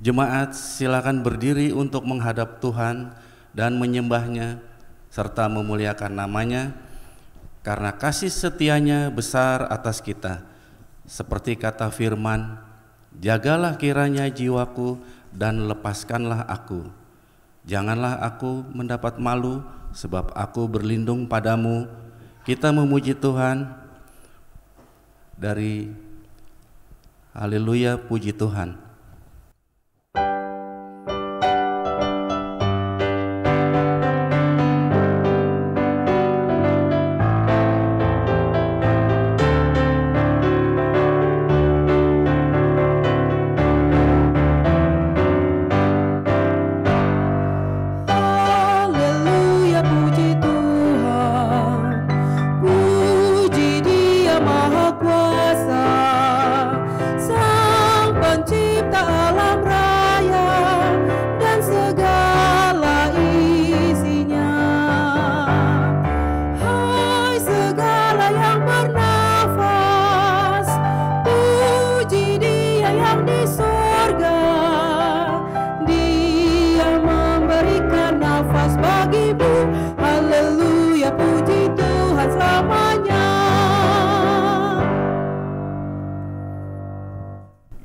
Jemaat silakan berdiri untuk menghadap Tuhan dan menyembahnya serta memuliakan namanya, karena kasih setianya besar atas kita. Seperti kata firman, jagalah kiranya jiwaku dan lepaskanlah aku. Janganlah aku mendapat malu, sebab aku berlindung padamu. Kita memuji Tuhan dari Haleluya, puji Tuhan.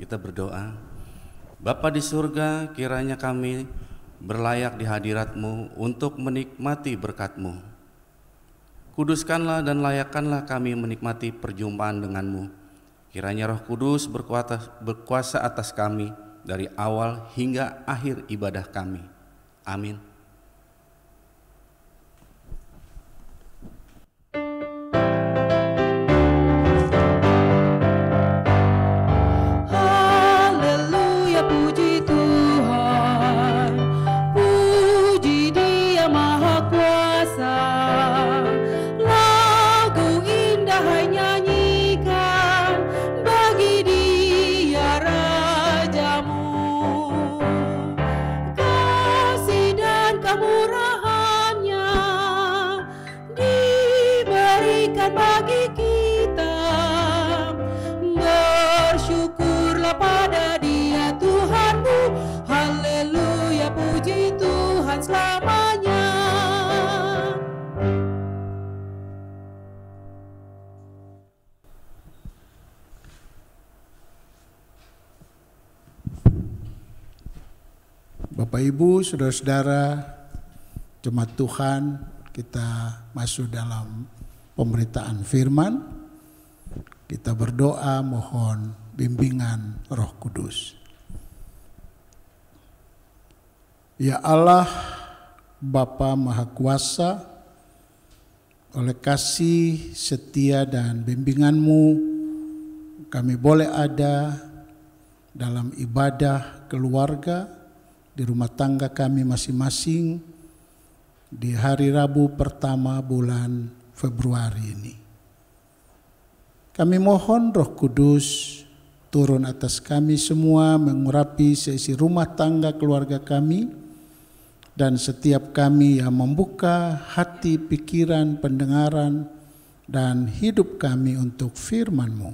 Kita berdoa. Bapa di surga, kiranya kami berlayak di hadirat-Mu untuk menikmati berkat-Mu. Kuduskanlah dan layakkanlah kami menikmati perjumpaan dengan-Mu. Kiranya Roh Kudus berkuasa atas kami dari awal hingga akhir ibadah kami. Amin. Bapak Ibu, saudara-saudara, jemaat Tuhan, kita masuk dalam pemberitaan firman. Kita berdoa mohon bimbingan Roh Kudus. Ya Allah, Bapa Maha Kuasa, oleh kasih setia dan bimbingan-Mu, kami boleh ada dalam ibadah keluarga, di rumah tangga kami masing-masing di hari Rabu pertama bulan Februari ini. Kami mohon Roh Kudus turun atas kami semua, mengurapi seisi rumah tangga keluarga kami, dan setiap kami yang membuka hati, pikiran, pendengaran, dan hidup kami untuk firman-Mu,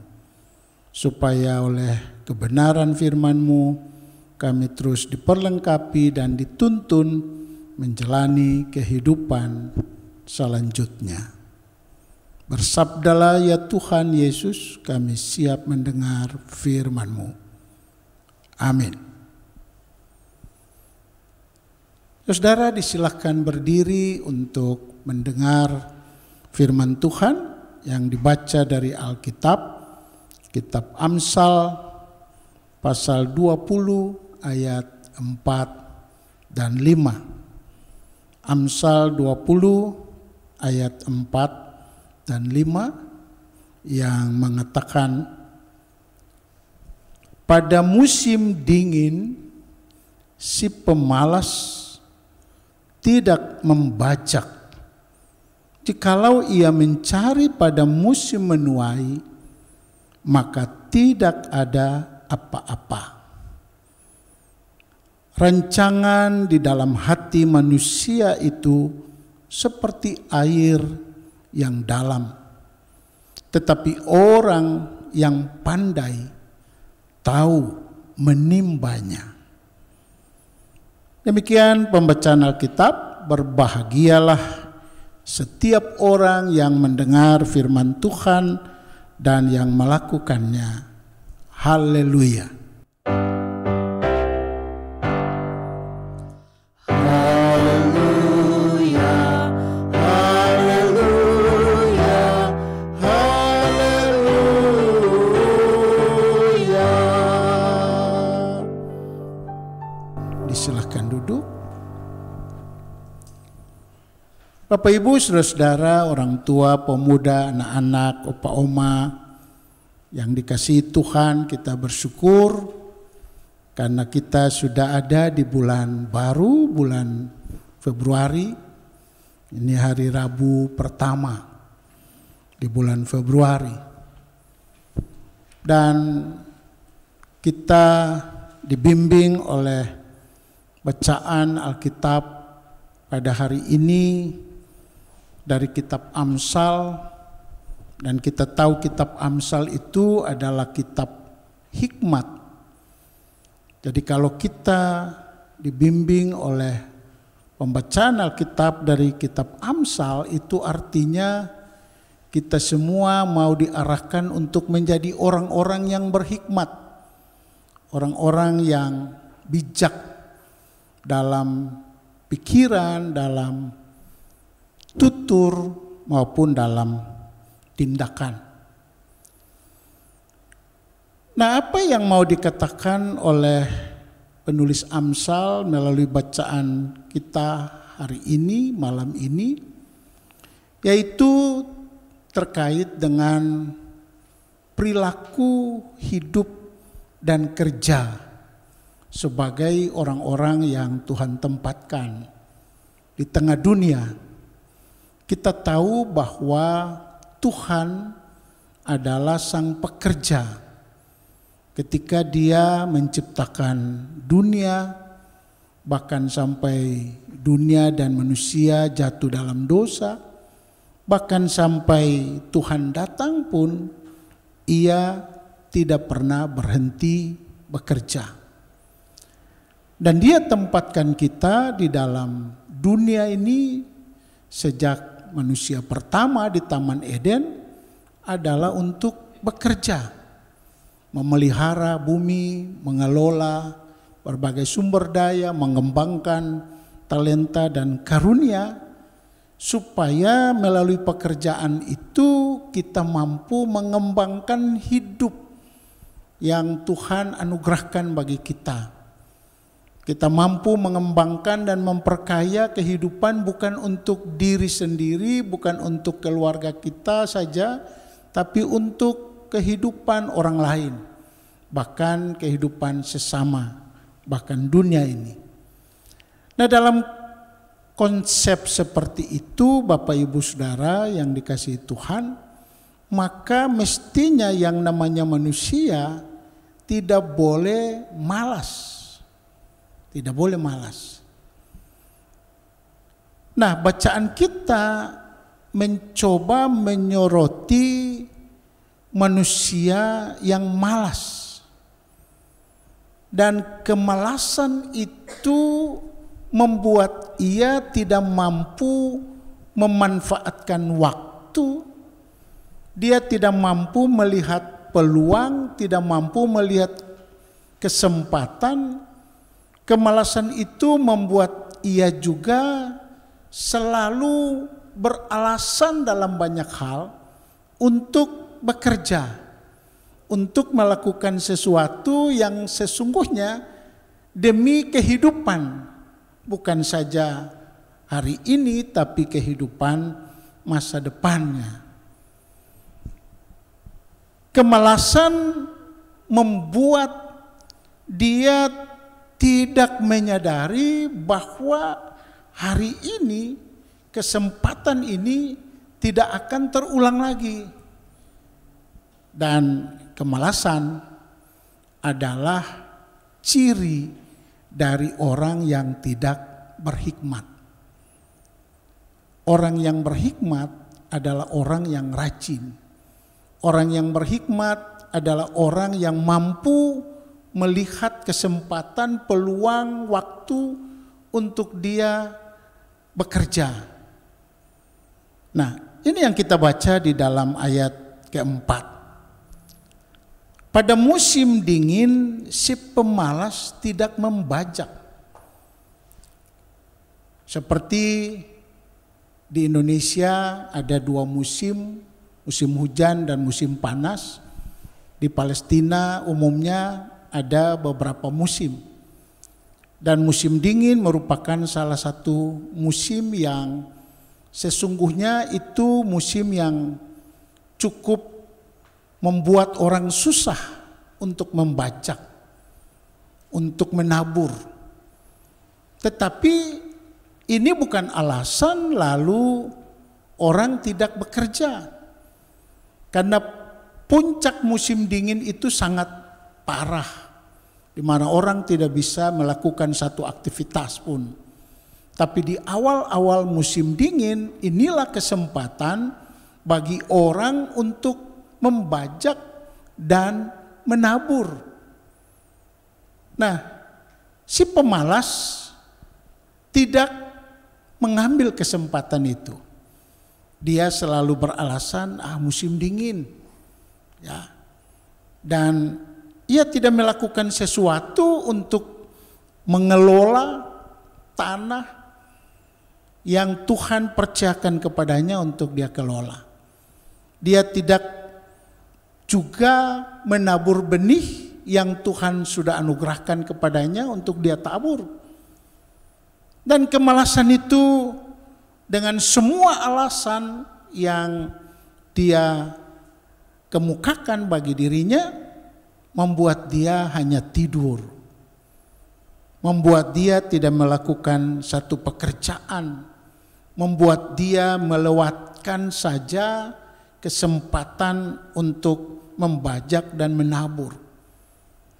supaya oleh kebenaran firman-Mu kami terus diperlengkapi dan dituntun menjalani kehidupan selanjutnya. Bersabdalah ya Tuhan Yesus, kami siap mendengar firman-Mu. Amin. Saudara, disilahkan berdiri untuk mendengar firman Tuhan yang dibaca dari Alkitab, Kitab Amsal pasal 20 ayat 4 dan 5. Amsal 20 ayat 4 dan 5 yang mengatakan, pada musim dingin si pemalas tidak membajak. Jikalau ia mencari pada musim menuai, maka tidak ada apa-apa. Rancangan di dalam hati manusia itu seperti air yang dalam, tetapi orang yang pandai tahu menimbanya. Demikian pembacaan Alkitab. Berbahagialah setiap orang yang mendengar firman Tuhan dan yang melakukannya. Haleluya. Haleluya. Haleluya. Haleluya. Disilahkan duduk. Bapak Ibu, saudara-saudara, orang tua, pemuda, anak-anak, opa oma yang dikasihi Tuhan, kita bersyukur karena kita sudah ada di bulan baru, bulan Februari. Ini hari Rabu pertama di bulan Februari. Dan kita dibimbing oleh bacaan Alkitab pada hari ini dari kitab Amsal, dan kita tahu kitab Amsal itu adalah kitab hikmat. Jadi kalau kita dibimbing oleh pembacaan Alkitab dari kitab Amsal, itu artinya kita semua mau diarahkan untuk menjadi orang-orang yang berhikmat, orang-orang yang bijak dalam pikiran, dalam tutur maupun dalam tindakan. Nah, apa yang mau dikatakan oleh penulis Amsal melalui bacaan kita hari ini, malam ini, yaitu terkait dengan perilaku hidup dan kerja sebagai orang-orang yang Tuhan tempatkan di tengah dunia. Kita tahu bahwa Tuhan adalah sang pekerja. Ketika Dia menciptakan dunia, bahkan sampai dunia dan manusia jatuh dalam dosa, bahkan sampai Tuhan datang pun, Ia tidak pernah berhenti bekerja. Dan Dia tempatkan kita di dalam dunia ini sejak manusia pertama di Taman Eden adalah untuk bekerja, memelihara bumi, mengelola berbagai sumber daya, mengembangkan talenta dan karunia, supaya melalui pekerjaan itu kita mampu mengembangkan hidup yang Tuhan anugerahkan bagi kita. Kita mampu mengembangkan dan memperkaya kehidupan bukan untuk diri sendiri, bukan untuk keluarga kita saja, tapi untuk kehidupan orang lain, bahkan kehidupan sesama, bahkan dunia ini. Nah, dalam konsep seperti itu, Bapak Ibu Saudara yang dikasihi Tuhan, maka mestinya yang namanya manusia tidak boleh malas. Tidak boleh malas. Nah, bacaan kita mencoba menyoroti manusia yang malas. Dan kemalasan itu membuat ia tidak mampu memanfaatkan waktu. Dia tidak mampu melihat peluang, tidak mampu melihat kesempatan. Kemalasan itu membuat ia juga selalu beralasan dalam banyak hal untuk bekerja, untuk melakukan sesuatu yang sesungguhnya demi kehidupan, bukan saja hari ini tapi kehidupan masa depannya. Kemalasan membuat dia tidak menyadari bahwa hari ini, kesempatan ini tidak akan terulang lagi. Dan kemalasan adalah ciri dari orang yang tidak berhikmat. Orang yang berhikmat adalah orang yang rajin. Orang yang berhikmat adalah orang yang mampu melihat kesempatan, peluang, waktu untuk dia bekerja. Nah, ini yang kita baca di dalam ayat keempat. Pada musim dingin si pemalas tidak membajak. Seperti di Indonesia ada dua musim, musim hujan dan musim panas. Di Palestina umumnya ada beberapa musim. Dan musim dingin merupakan salah satu musim yang sesungguhnya itu musim yang cukup membuat orang susah untuk membajak, untuk menabur. Tetapi ini bukan alasan lalu orang tidak bekerja. Karena puncak musim dingin itu sangat parah, di mana orang tidak bisa melakukan satu aktivitas pun. Tapi di awal-awal musim dingin inilah kesempatan bagi orang untuk membajak dan menabur. Nah, si pemalas tidak mengambil kesempatan itu. Dia selalu beralasan, musim dingin. Ya. Dan ia tidak melakukan sesuatu untuk mengelola tanah yang Tuhan percayakan kepadanya untuk dia kelola. Dia tidak juga menabur benih yang Tuhan sudah anugerahkan kepadanya untuk dia tabur. Dan kemalasan itu dengan semua alasan yang dia kemukakan bagi dirinya membuat dia hanya tidur. Membuat dia tidak melakukan satu pekerjaan. Membuat dia melewatkan saja kesempatan untuk membajak dan menabur.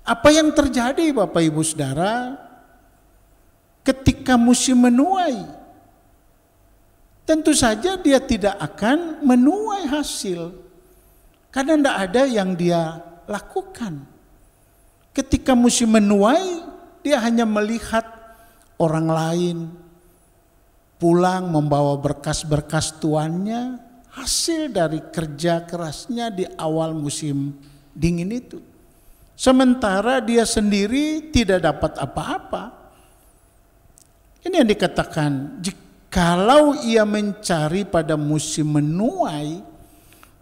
Apa yang terjadi Bapak Ibu Saudara ketika musim menuai? Tentu saja dia tidak akan menuai hasil karena tidak ada yang dia lakukan. Ketika musim menuai, dia hanya melihat orang lain pulang membawa berkas-berkas tuannya, hasil dari kerja kerasnya di awal musim dingin itu. Sementara dia sendiri tidak dapat apa-apa. Ini yang dikatakan, kalau ia mencari pada musim menuai,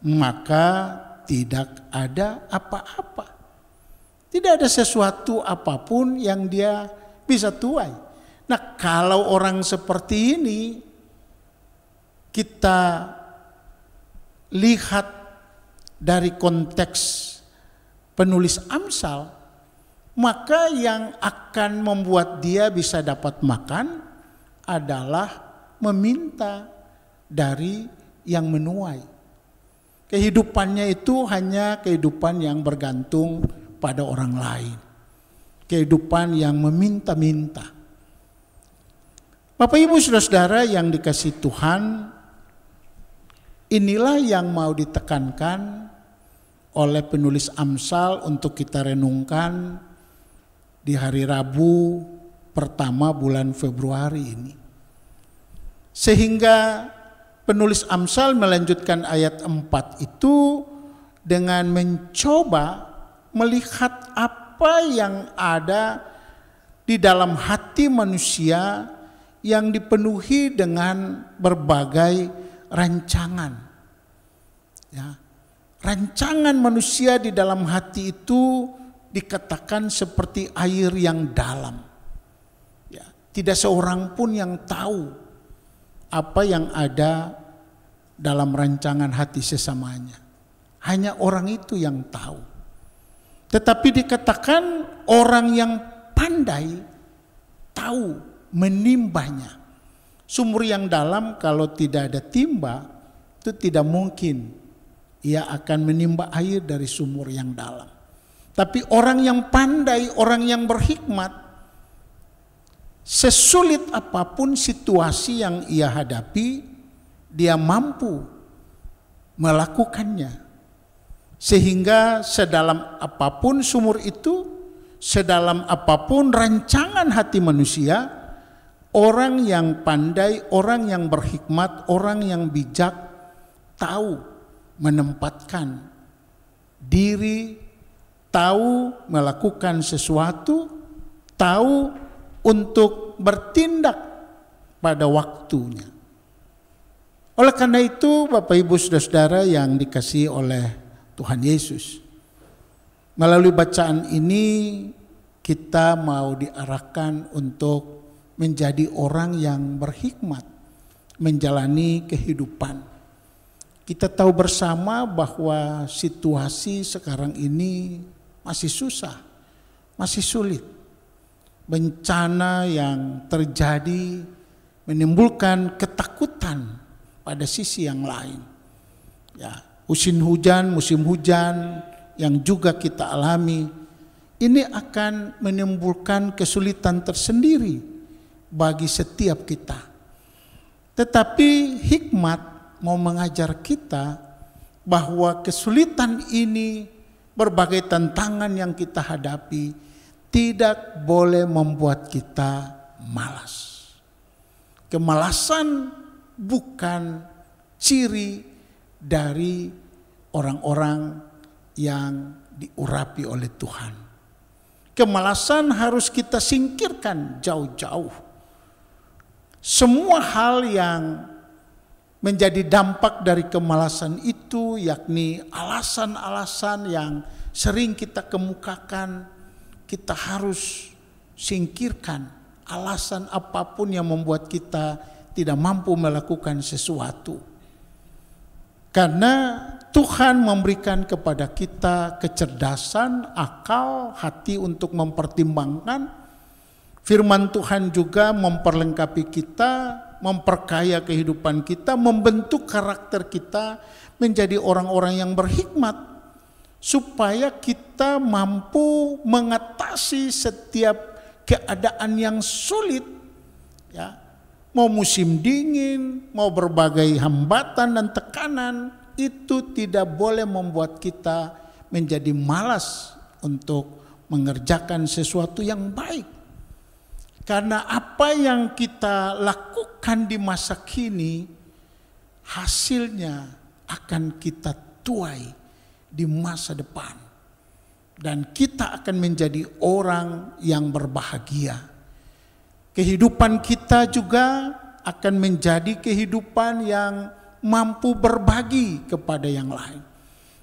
maka tidak ada apa-apa. Tidak ada sesuatu apapun yang dia bisa tuai. Nah, kalau orang seperti ini kita lihat dari konteks penulis Amsal, maka yang akan membuat dia bisa dapat makan adalah meminta dari yang menuai. Kehidupannya itu hanya kehidupan yang bergantung pada orang lain. Kehidupan yang meminta-minta. Bapak Ibu Saudara-saudara yang dikasihi Tuhan, inilah yang mau ditekankan oleh penulis Amsal untuk kita renungkan di hari Rabu pertama bulan Februari ini. Sehingga penulis Amsal melanjutkan ayat 4 itu dengan mencoba melihat apa yang ada di dalam hati manusia yang dipenuhi dengan berbagai rancangan. Ya. Rancangan manusia di dalam hati itu dikatakan seperti air yang dalam. Ya. Tidak seorang pun yang tahu apa yang ada dalam rancangan hati sesamanya. Hanya orang itu yang tahu. Tetapi dikatakan orang yang pandai tahu menimbanya. Sumur yang dalam kalau tidak ada timba itu tidak mungkin ia akan menimba air dari sumur yang dalam. Tapi orang yang pandai, orang yang berhikmat, sesulit apapun situasi yang ia hadapi, dia mampu melakukannya. Sehingga sedalam apapun sumur itu, sedalam apapun rancangan hati manusia, Orang yang pandai, orang yang berhikmat, orang yang bijak tahu menempatkan diri, tahu melakukan sesuatu, tahu untuk bertindak pada waktunya. Oleh karena itu, Bapak Ibu Saudara-saudara yang dikasihi oleh Tuhan Yesus, melalui bacaan ini kita mau diarahkan untuk menjadi orang yang berhikmat menjalani kehidupan. Kita tahu bersama bahwa situasi sekarang ini masih susah, masih sulit. Bencana yang terjadi menimbulkan ketakutan pada sisi yang lain. Ya, musim hujan yang juga kita alami, ini akan menimbulkan kesulitan tersendiri bagi setiap kita. Tetapi hikmat mau mengajar kita bahwa kesulitan ini, berbagai tantangan yang kita hadapi, tidak boleh membuat kita malas. Kemalasan bukan ciri dari orang-orang yang diurapi oleh Tuhan. Kemalasan harus kita singkirkan jauh-jauh. Semua hal yang menjadi dampak dari kemalasan itu, yakni alasan-alasan yang sering kita kemukakan, kita harus singkirkan. Alasan apapun yang membuat kita tidak mampu melakukan sesuatu. Karena Tuhan memberikan kepada kita kecerdasan, akal, hati untuk mempertimbangkan. Firman Tuhan juga memperlengkapi kita, memperkaya kehidupan kita, membentuk karakter kita menjadi orang-orang yang berhikmat, supaya kita mampu mengatasi setiap keadaan yang sulit, ya. Mau musim dingin, mau berbagai hambatan dan tekanan, itu tidak boleh membuat kita menjadi malas untuk mengerjakan sesuatu yang baik. Karena apa yang kita lakukan di masa kini, hasilnya akan kita tuai di masa depan. Dan kita akan menjadi orang yang berbahagia. Kehidupan kita juga akan menjadi kehidupan yang mampu berbagi kepada yang lain.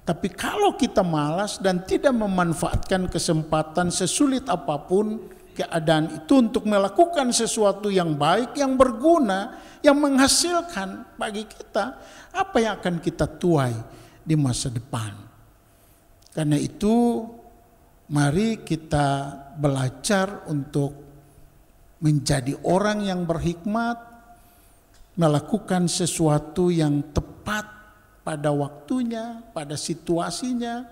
Tapi kalau kita malas dan tidak memanfaatkan kesempatan sesulit apapun keadaan itu untuk melakukan sesuatu yang baik, yang berguna, yang menghasilkan bagi kita, apa yang akan kita tuai di masa depan. Karena itu, mari kita belajar untuk menjadi orang yang berhikmat, melakukan sesuatu yang tepat pada waktunya, pada situasinya,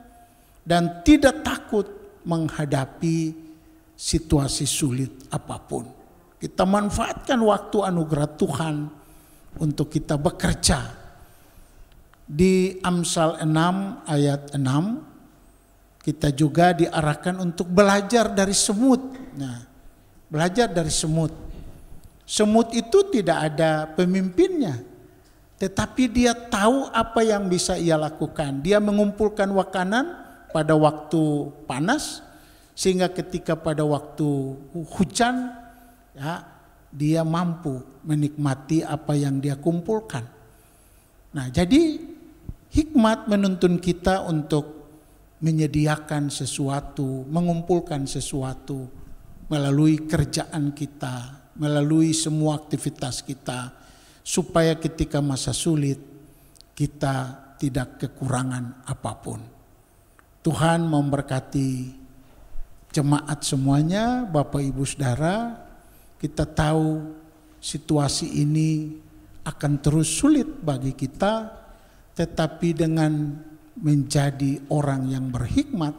dan tidak takut menghadapi situasi sulit apapun. Kita manfaatkan waktu anugerah Tuhan untuk kita bekerja. Di Amsal 6 ayat 6, kita juga diarahkan untuk belajar dari semut. Nah, belajar dari semut. Semut itu tidak ada pemimpinnya, tetapi dia tahu apa yang bisa ia lakukan. Dia mengumpulkan makanan pada waktu panas, sehingga ketika pada waktu hujan, ya, dia mampu menikmati apa yang dia kumpulkan. Nah, jadi hikmat menuntun kita untuk menyediakan sesuatu, mengumpulkan sesuatu melalui kerjaan kita, melalui semua aktivitas kita, supaya ketika masa sulit kita tidak kekurangan apapun. Tuhan memberkati jemaat semuanya, Bapak Ibu Saudara. Kita tahu situasi ini akan terus sulit bagi kita, tetapi dengan menjadi orang yang berhikmat,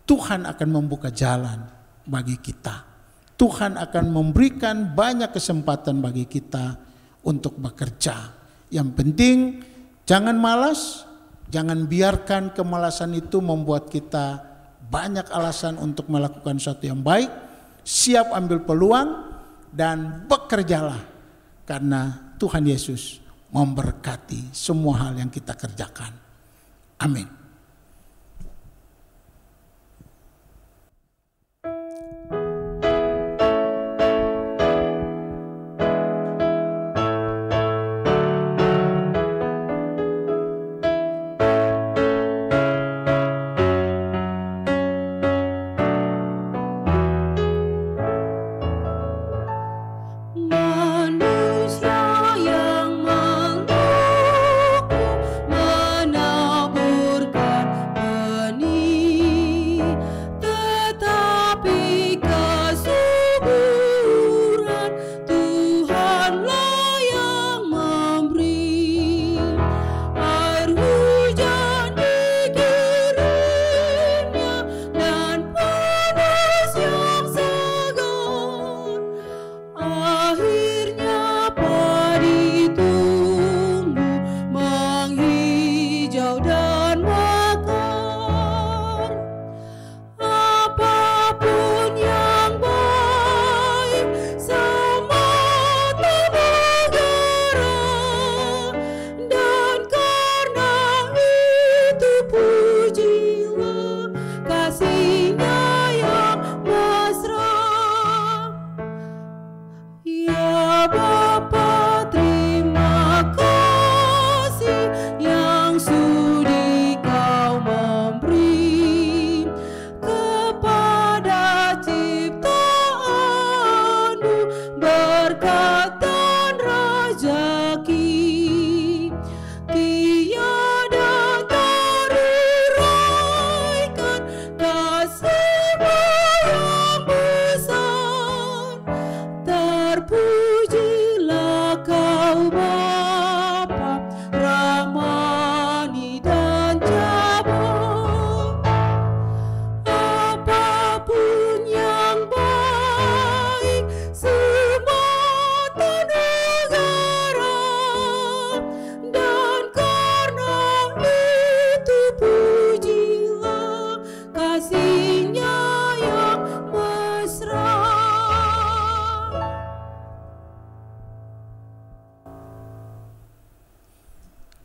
Tuhan akan membuka jalan bagi kita. Tuhan akan memberikan banyak kesempatan bagi kita untuk bekerja. Yang penting jangan malas, jangan biarkan kemalasan itu membuat kita banyak alasan untuk melakukan sesuatu yang baik. Siap ambil peluang, dan bekerjalah, karena Tuhan Yesus memberkati semua hal yang kita kerjakan. Amin.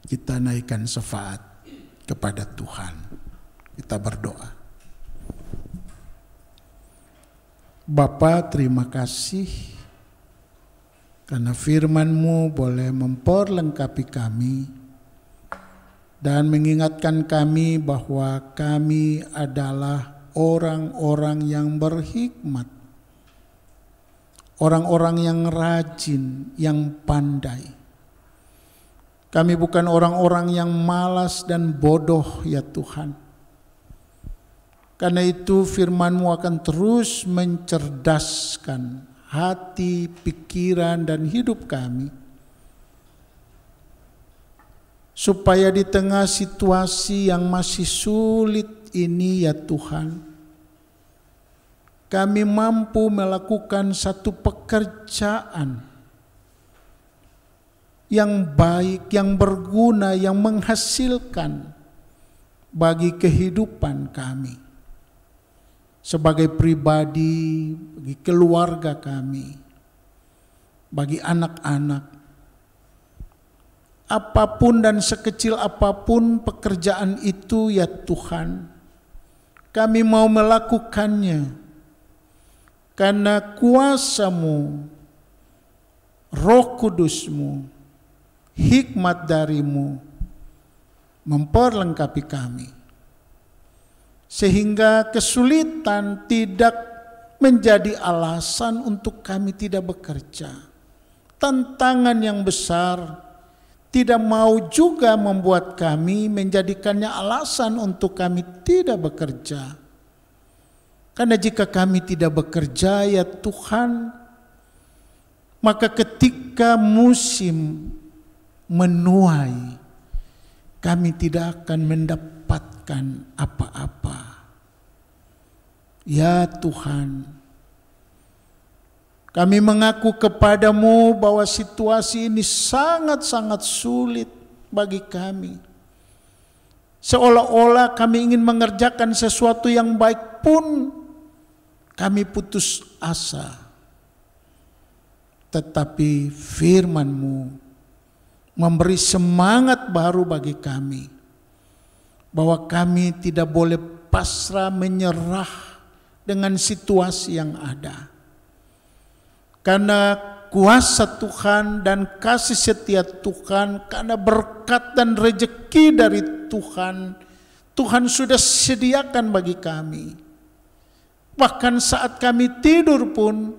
Kita naikkan syafaat kepada Tuhan. Kita berdoa. Bapa, terima kasih karena firman-Mu boleh memperlengkapi kami dan mengingatkan kami bahwa kami adalah orang-orang yang berhikmat, orang-orang yang rajin, yang pandai. Kami bukan orang-orang yang malas dan bodoh, ya Tuhan. Karena itu firman-Mu akan terus mencerdaskan hati, pikiran, dan hidup kami. Supaya di tengah situasi yang masih sulit ini, ya Tuhan, kami mampu melakukan satu pekerjaan yang baik, yang berguna, yang menghasilkan bagi kehidupan kami sebagai pribadi, bagi keluarga kami, bagi anak-anak. Apapun dan sekecil apapun pekerjaan itu, ya Tuhan, kami mau melakukannya karena kuasa-Mu, Roh Kudus-Mu, hikmat dari-Mu memperlengkapi kami, sehingga kesulitan tidak menjadi alasan untuk kami tidak bekerja. Tantangan yang besar tidak mau juga membuat kami menjadikannya alasan untuk kami tidak bekerja. Karena jika kami tidak bekerja, ya Tuhan, maka ketika musim menuai, kami tidak akan mendapatkan apa-apa. Ya Tuhan, kami mengaku kepada-Mu bahwa situasi ini sangat-sangat sulit bagi kami. Seolah-olah kami ingin mengerjakan sesuatu yang baik pun kami putus asa. tetapi firman-Mu memberi semangat baru bagi kami, bahwa kami tidak boleh pasrah menyerah dengan situasi yang ada. Karena kuasa Tuhan dan kasih setia Tuhan, karena berkat dan rejeki dari Tuhan, Tuhan sudah sediakan bagi kami. Bahkan saat kami tidur pun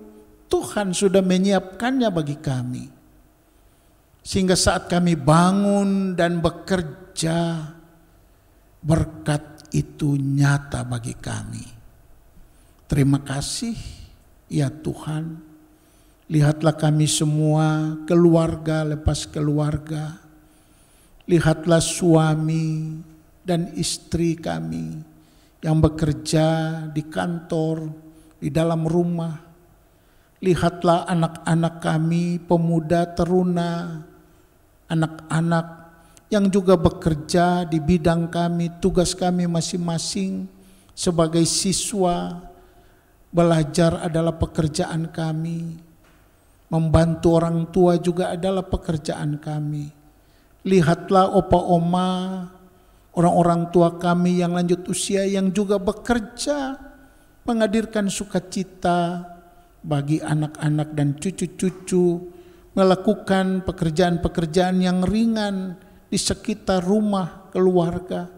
Tuhan sudah menyiapkannya bagi kami. Sehingga saat kami bangun dan bekerja, berkat itu nyata bagi kami. Terima kasih ya Tuhan. Lihatlah kami semua, keluarga lepas keluarga. Lihatlah suami dan istri kami yang bekerja di kantor, di dalam rumah. Lihatlah anak-anak kami, pemuda, teruna, anak-anak yang juga bekerja di bidang kami, tugas kami masing-masing sebagai siswa. Belajar adalah pekerjaan kami. Membantu orang tua juga adalah pekerjaan kami. Lihatlah opa oma, orang-orang tua kami yang lanjut usia yang juga bekerja, menghadirkan sukacita bagi anak-anak dan cucu-cucu, melakukan pekerjaan-pekerjaan yang ringan di sekitar rumah keluarga.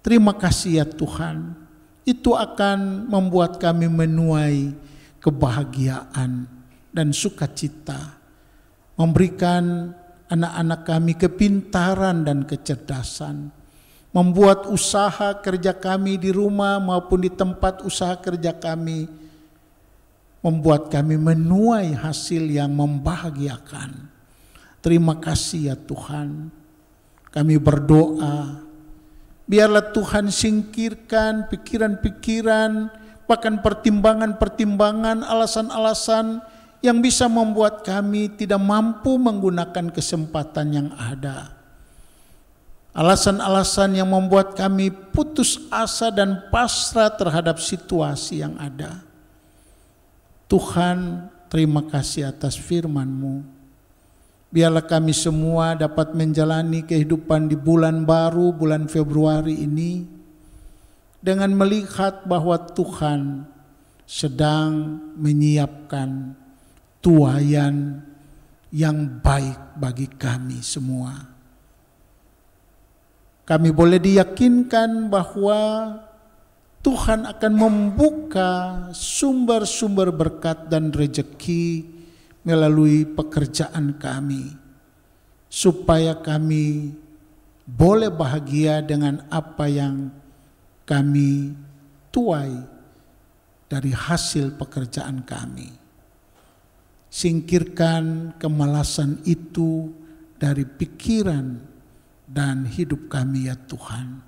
Terima kasih ya Tuhan. Itu akan membuat kami menuai kebahagiaan dan sukacita, memberikan anak-anak kami kepintaran dan kecerdasan, membuat usaha kerja kami di rumah maupun di tempat usaha kerja kami, membuat kami menuai hasil yang membahagiakan. Terima kasih ya Tuhan. Kami berdoa, biarlah Tuhan singkirkan pikiran-pikiran, bahkan pertimbangan-pertimbangan, alasan-alasan yang bisa membuat kami tidak mampu menggunakan kesempatan yang ada. Alasan-alasan yang membuat kami putus asa dan pasrah terhadap situasi yang ada. Tuhan, terima kasih atas firman-Mu. Biarlah kami semua dapat menjalani kehidupan di bulan baru, bulan Februari ini, dengan melihat bahwa Tuhan sedang menyiapkan tuaian yang baik bagi kami semua. Kami boleh diyakinkan bahwa Tuhan akan membuka sumber-sumber berkat dan rejeki melalui pekerjaan kami, supaya kami boleh bahagia dengan apa yang kami tuai dari hasil pekerjaan kami. Singkirkan kemalasan itu dari pikiran dan hidup kami ya Tuhan.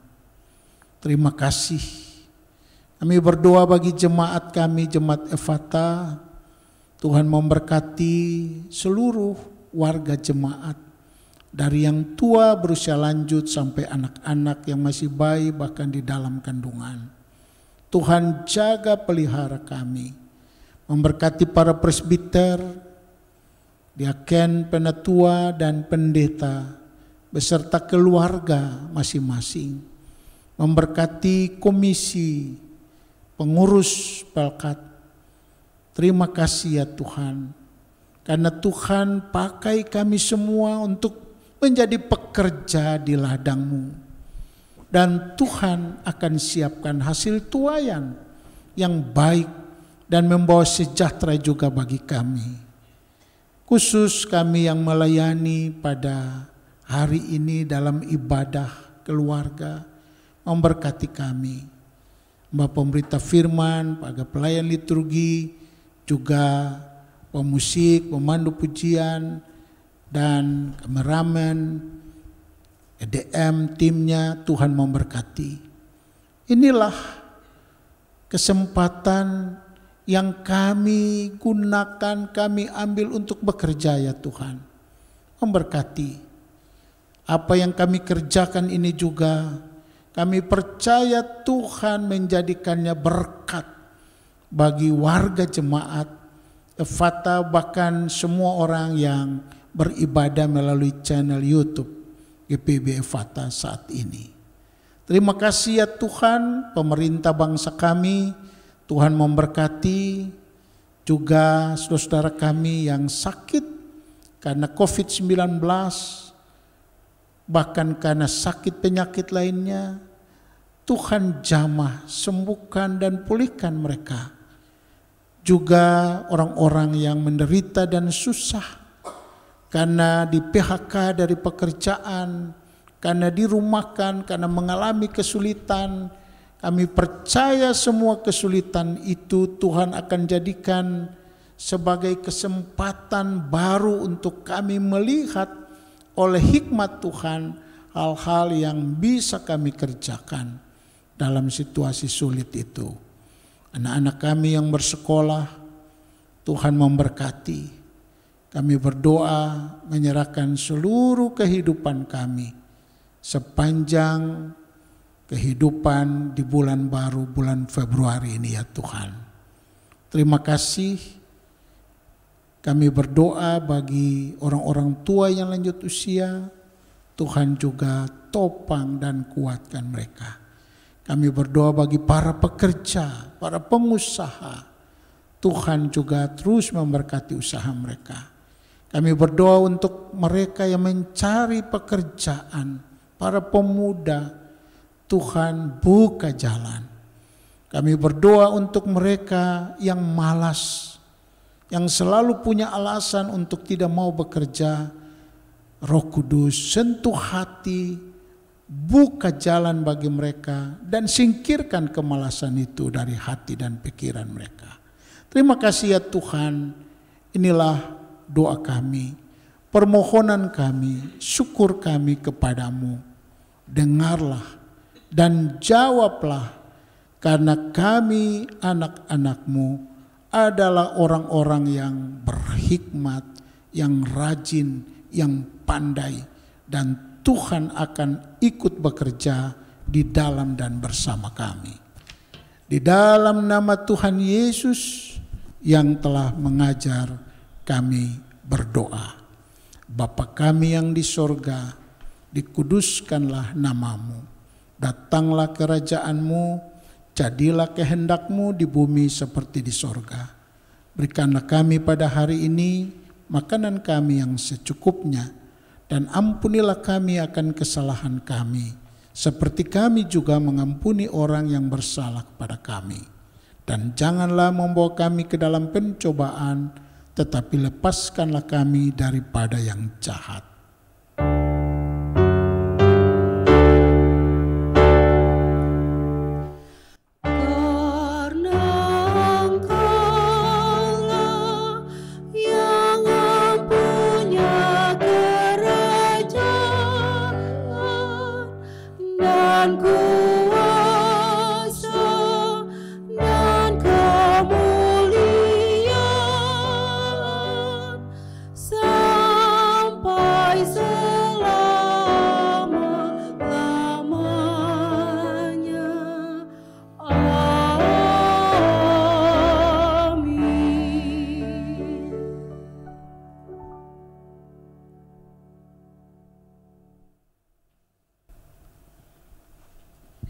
Terima kasih. Kami berdoa bagi jemaat kami, jemaat Efata. Tuhan memberkati seluruh warga jemaat, dari yang tua berusia lanjut sampai anak-anak yang masih bayi bahkan di dalam kandungan. Tuhan jaga pelihara kami. Memberkati para presbiter, diaken, penatua, dan pendeta beserta keluarga masing-masing. Memberkati komisi, pengurus pelkat. Terima kasih ya Tuhan, karena Tuhan pakai kami semua untuk menjadi pekerja di ladang-Mu. Dan Tuhan akan siapkan hasil tuaian yang baik dan membawa sejahtera juga bagi kami. Khusus kami yang melayani pada hari ini dalam ibadah keluarga, memberkati kami. Mbak pemberita firman, pada pelayan liturgi, juga pemusik, pemandu pujian, dan kameramen, EDM, timnya, Tuhan memberkati. Inilah kesempatan yang kami gunakan, kami ambil untuk bekerja ya Tuhan. Memberkati. Apa yang kami kerjakan ini juga, kami percaya Tuhan menjadikannya berkat bagi warga jemaat Fata, bahkan semua orang yang beribadah melalui channel YouTube GPB Fata saat ini. Terima kasih ya Tuhan, pemerintah bangsa kami, Tuhan memberkati juga saudara-saudara kami yang sakit karena COVID-19, bahkan karena sakit penyakit lainnya. Tuhan jamah sembuhkan dan pulihkan mereka. Juga orang-orang yang menderita dan susah karena di PHK dari pekerjaan, karena dirumahkan, karena mengalami kesulitan. Kami percaya semua kesulitan itu Tuhan akan jadikan sebagai kesempatan baru untuk kami melihat oleh hikmat Tuhan hal-hal yang bisa kami kerjakan dalam situasi sulit itu. Anak-anak kami yang bersekolah, Tuhan memberkati. Kami berdoa menyerahkan seluruh kehidupan kami sepanjang kehidupan di bulan baru, bulan Februari ini ya Tuhan. Terima kasih. Kami berdoa bagi orang-orang tua yang lanjut usia, Tuhan juga topang dan kuatkan mereka. Kami berdoa bagi para pekerja, para pengusaha, Tuhan juga terus memberkati usaha mereka. Kami berdoa untuk mereka yang mencari pekerjaan, para pemuda, Tuhan buka jalan. Kami berdoa untuk mereka yang malas, yang selalu punya alasan untuk tidak mau bekerja. Roh Kudus sentuh hati, buka jalan bagi mereka dan singkirkan kemalasan itu dari hati dan pikiran mereka. Terima kasih ya Tuhan. Inilah doa kami, permohonan kami, syukur kami kepadamu. Dengarlah dan jawablah, karena kami anak-anak-Mu adalah orang-orang yang berhikmat, yang rajin, yang pandai, dan Tuhan akan ikut bekerja di dalam dan bersama kami. Di dalam nama Tuhan Yesus yang telah mengajar, kami berdoa. Bapa kami yang di sorga, dikuduskanlah namamu. Datanglah kerajaan-Mu, jadilah kehendak-Mu di bumi seperti di sorga. Berikanlah kami pada hari ini makanan kami yang secukupnya, dan ampunilah kami akan kesalahan kami, seperti kami juga mengampuni orang yang bersalah kepada kami. Dan janganlah membawa kami ke dalam pencobaan, tetapi lepaskanlah kami daripada yang jahat.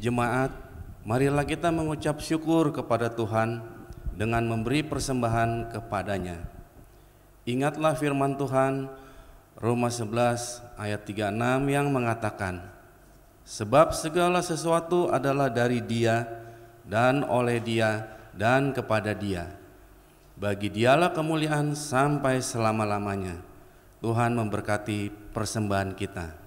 Jemaat, marilah kita mengucap syukur kepada Tuhan dengan memberi persembahan kepadanya. Ingatlah firman Tuhan Roma 11 ayat 36 yang mengatakan, sebab segala sesuatu adalah dari Dia dan oleh Dia dan kepada Dia. Bagi Dialah kemuliaan sampai selama-lamanya. Tuhan memberkati persembahan kita.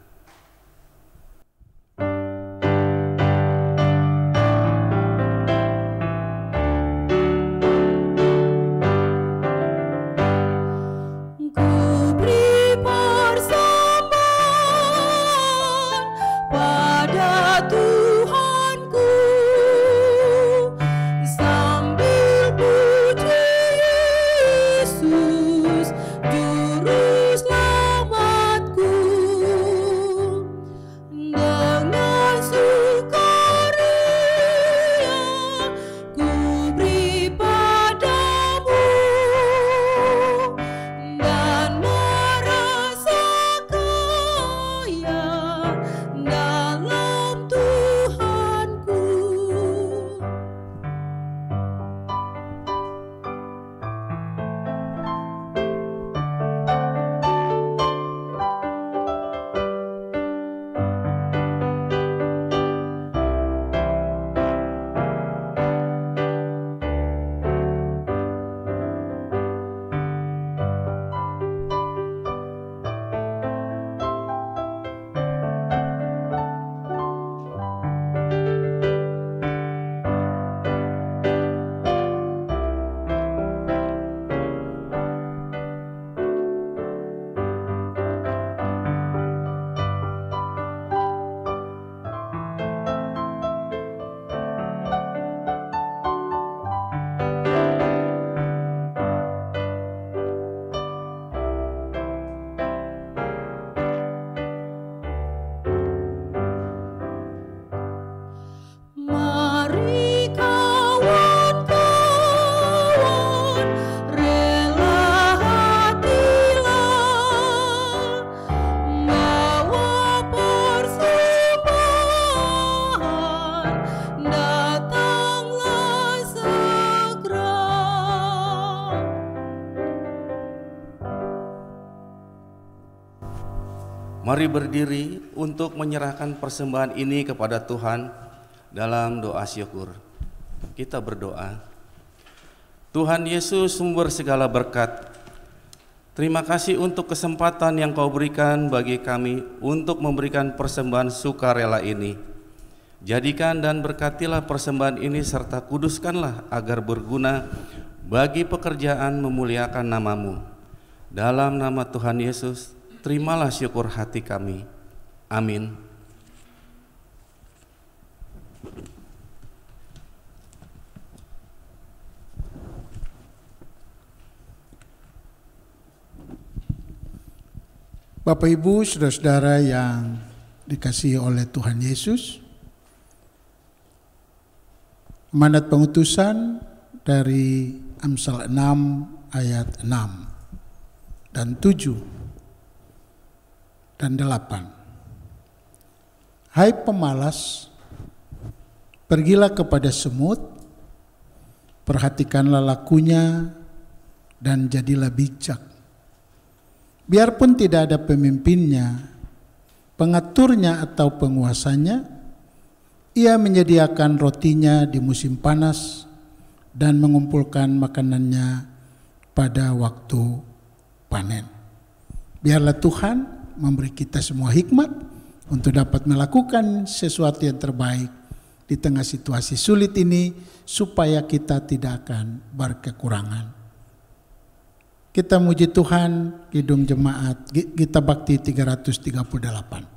Juru selamatku. Mari berdiri untuk menyerahkan persembahan ini kepada Tuhan dalam doa syukur. Kita berdoa. Tuhan Yesus, sumber segala berkat, terima kasih untuk kesempatan yang Kau berikan bagi kami untuk memberikan persembahan sukarela ini. Jadikan dan berkatilah persembahan ini serta kuduskanlah agar berguna bagi pekerjaan memuliakan nama-Mu. Dalam nama Tuhan Yesus, terimalah syukur hati kami. Amin. Bapak Ibu, saudara-saudara yang dikasihi oleh Tuhan Yesus, amanat pengutusan dari Amsal 6 ayat 6 dan 7 dan 8. Hai pemalas, pergilah kepada semut, perhatikanlah lakunya dan jadilah bijak. Biarpun tidak ada pemimpinnya, pengaturnya atau penguasanya, ia menyediakan rotinya di musim panas dan mengumpulkan makanannya pada waktu panen. Biarlah Tuhan memberi kita semua hikmat untuk dapat melakukan sesuatu yang terbaik di tengah situasi sulit ini, supaya kita tidak akan berkekurangan. Kita muji Tuhan, Kidung Jemaat Gita Bakti 338.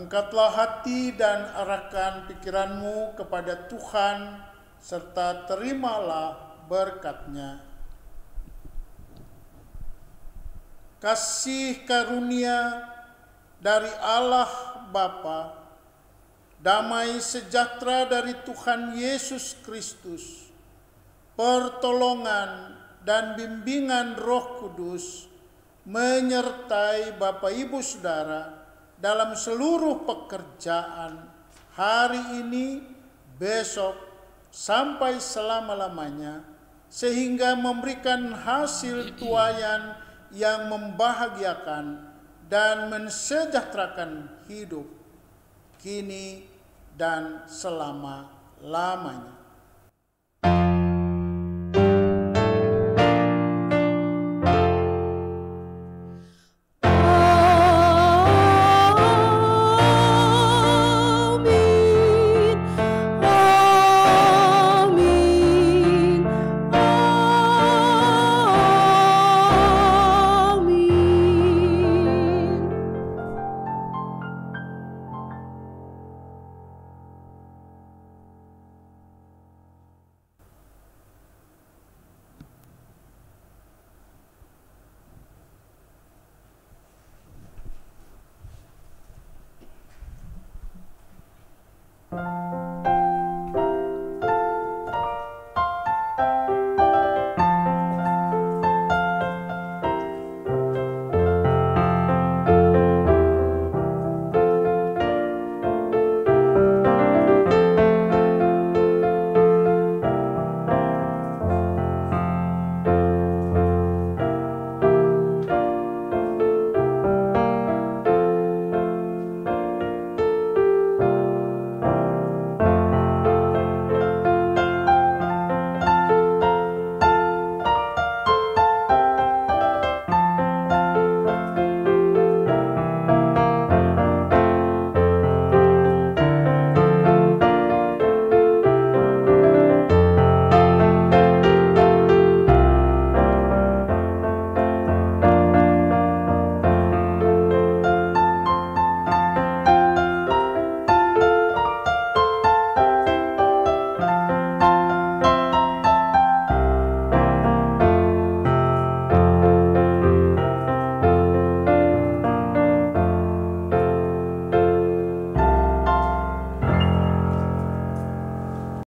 Angkatlah hati dan arahkan pikiranmu kepada Tuhan, serta terimalah berkat-Nya. Kasih karunia dari Allah Bapa, damai sejahtera dari Tuhan Yesus Kristus, pertolongan dan bimbingan Roh Kudus menyertai Bapak Ibu Saudara dalam seluruh pekerjaan hari ini, besok, sampai selama-lamanya, sehingga memberikan hasil tuaian yang membahagiakan dan mensejahterakan hidup kini dan selama-lamanya.